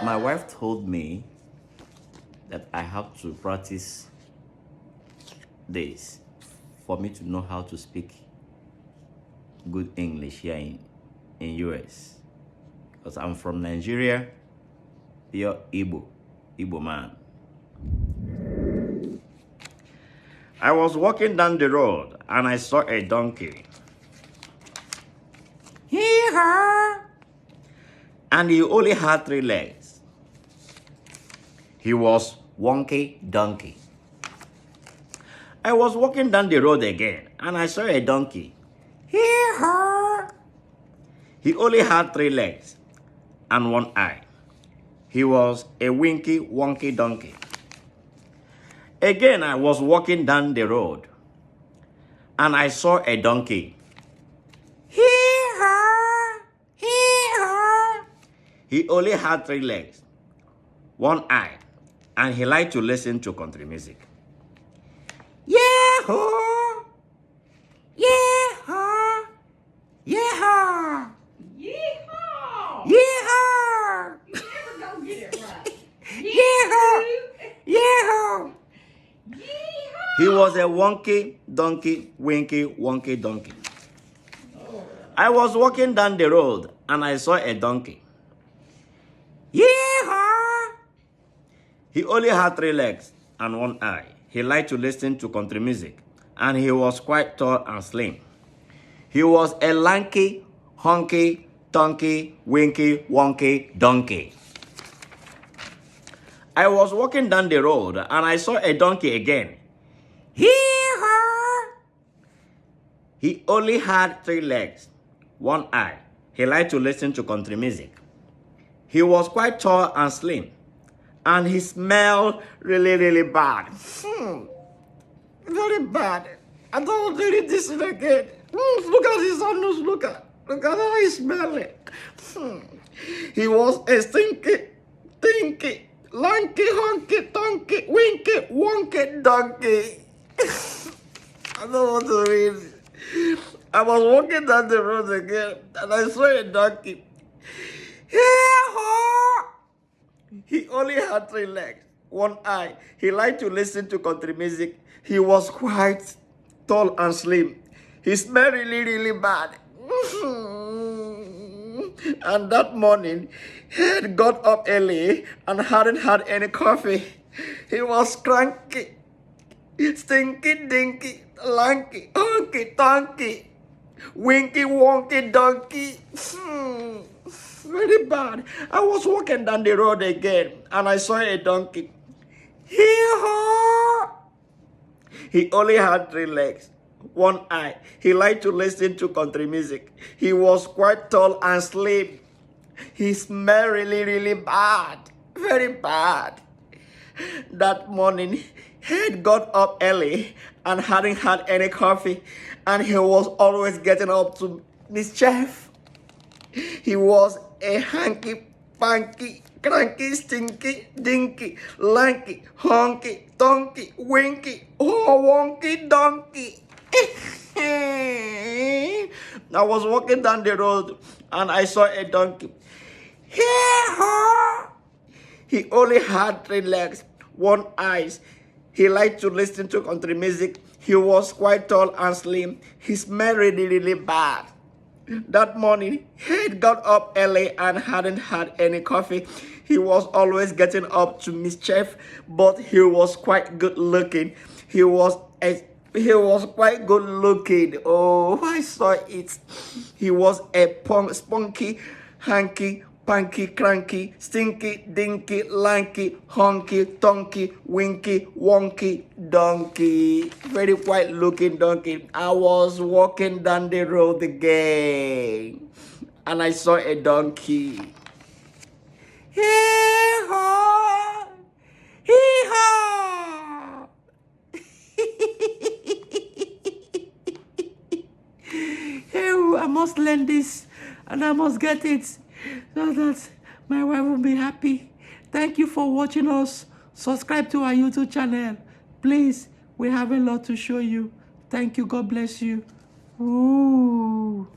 My wife told me that I have to practice this for me to know how to speak good English here in US. Because I'm from Nigeria, you're Igbo man. I was walking down the road and I saw a donkey. Hee-haw! And he only had 3 legs. He was wonky donkey. I was walking down the road again and I saw a donkey. Hee-haw! He only had 3 legs and 1 eye. He was a winky wonky donkey. Again, I was walking down the road and I saw a donkey. Hee-haw! Hee-haw! He only had 3 legs, 1 eye, and he liked to listen to country music. Yee-haw! Yee-haw! Yee-haw! Yeehaw! Yee-haw! You never gonna get it right. Yee-haw! Yee-haw! Yeehaw! He was a wonky donkey, winky wonky donkey. I was walking down the road and I saw a donkey. Yeehaw! He only had 3 legs and 1 eye. He liked to listen to country music and he was quite tall and slim. He was a lanky, honky, tonky, winky, wonky donkey. I was walking down the road and I saw a donkey again. Hee-haw! He only had 3 legs, 1 eye. He liked to listen to country music. He was quite tall and slim. And he smelled really, really bad. Very bad. I don't do this again. Look at his nose. Look at how he smells. He was a stinky, lanky, honky, tonky, winky, wonky donkey. I don't want to read. I was walking down the road again and I saw a donkey. Yee-haw! He only had 3 legs, 1 eye. He liked to listen to country music. He was quite tall and slim. He smelled really, really bad. And that morning, he had got up early and hadn't had any coffee. He was cranky, stinky, dinky, lanky, honky, tonky, winky, wonky donkey. Very bad. I was walking down the road again and I saw a donkey. Hee-haw! He only had 3 legs, 1 eye. He liked to listen to country music. He was quite tall and slim. He smelled really, really bad. Very bad. That morning, he had got up early and hadn't had any coffee. And he was always getting up to mischief. He was a hanky, panky, cranky, stinky, dinky, lanky, honky, tonky, winky, wonky donkey. I was walking down the road and I saw a donkey. Hee-haw! He only had 3 legs, 1 eye. He liked to listen to country music. He was quite tall and slim. He smelled really, really bad. That morning, he had got up early and hadn't had any coffee. He was always getting up to mischief, but he was quite good looking. He was quite good looking. Oh, I saw it. He was a spunky, hanky, panky, cranky, stinky, dinky, lanky, honky, tonky, winky, wonky donkey. Very white looking donkey. I was walking down the road again and I saw a donkey. Hee-haw! Hee-haw! Hey, I must learn this and I must get it so that my wife will be happy. Thank you for watching us. Subscribe to our YouTube channel. Please, we have a lot to show you. Thank you. God bless you. Ooh.